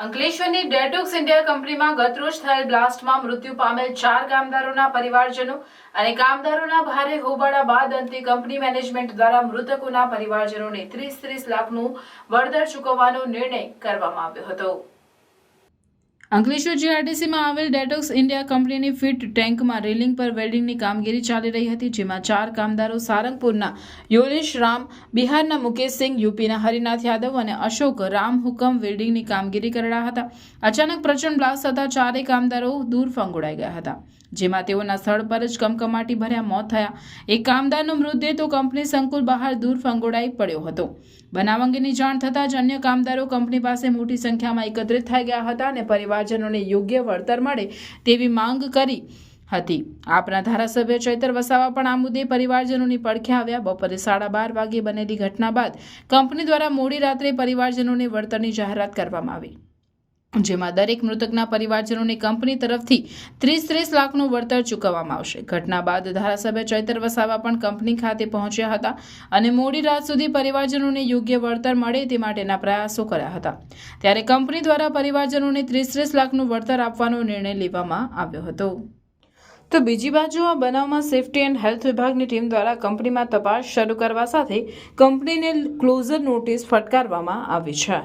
અંકલેશ્વરની detox India કંપનીમાં ગતરોજ થયેલ બ્લાસ્ટમાં મૃત્યુ પામેલ 4 કામદારોના પરિવારજનો અને કામદારોના ભારે હોબાળા બાદ અંતે કંપની મેનેજમેન્ટ દ્વારા મૃતકોના પરિવારજનોને 30 લાખનું વળતર ચૂકવવાનો નિર્ણય કરવામાં આવ્યો હતો। અંકલેશ્વર જીઆરડીસીમાં આવેલ ડેટોક્સ ઇન્ડિયા કંપનીની ફીટ ટેન્કમાં રેલિંગ પર વેલ્ડિંગની કામગીરી ચાલી રહી હતી, જેમાં 4 કામદારો સારંગપુરના યોલેશ રામ, બિહારના મુકેશ સિંહ, યુપીના હરિનાથ યાદવ અને અશોક રામ હુકમ વેલ્ડિંગની કામગીરી કરી રહ્યા હતા। અચાનક પ્રચંડ બ્લાસ્ટ થતાં 4 કામદારો દૂર ફંગોળાઈ ગયા હતા, જેમાં તેઓના સ્થળ પર જ કમકમાટી ભર્યા મોત થયા। એક કામદારનો મૃતદેહ તો કંપની સંકુલ બહાર દૂર ફંગોળાઈ પડ્યો હતો। બનાવ અંગેની જાણ થતાં જ અન્ય કામદારો કંપની પાસે મોટી સંખ્યામાં એકત્રિત થઈ ગયા હતા અને પરિવારજનોને યોગ્ય વળતર મળે તેવી માંગ કરી હતી। આપના ધારાસભ્ય ચૈતર વસાવા પણ આ મુદ્દે પરિવારજનોની પડખે આવ્યા। બપોરે 12:30 વાગ્યે બનેલી ઘટના બાદ કંપની દ્વારા મોડી રાત્રે પરિવારજનોને વળતરની જાહેરાત કરવામાં આવી, જેમાં દરેક મૃતકના પરિવારજનોને કંપની તરફથી 30 લાખનું વળતર ચૂકવવામાં આવશે। ઘટના બાદ ધારાસભ્ય ચૈતર વસાવા પણ કંપની ખાતે પહોંચ્યા હતા અને મોડી રાત સુધી પરિવારજનોને યોગ્ય વળતર મળે તે માટેના પ્રયાસો કર્યા હતા। ત્યારે કંપની દ્વારા પરિવારજનોને 30 લાખનું વળતર આપવાનો નિર્ણય લેવામાં આવ્યો હતો। તો બીજી બાજુ આ બનાવમાં સેફટી એન્ડ હેલ્થ વિભાગની ટીમ દ્વારા કંપનીમાં તપાસ શરૂ કરવા સાથે કંપનીને ક્લોઝર નોટિસ ફટકારવામાં આવી છે।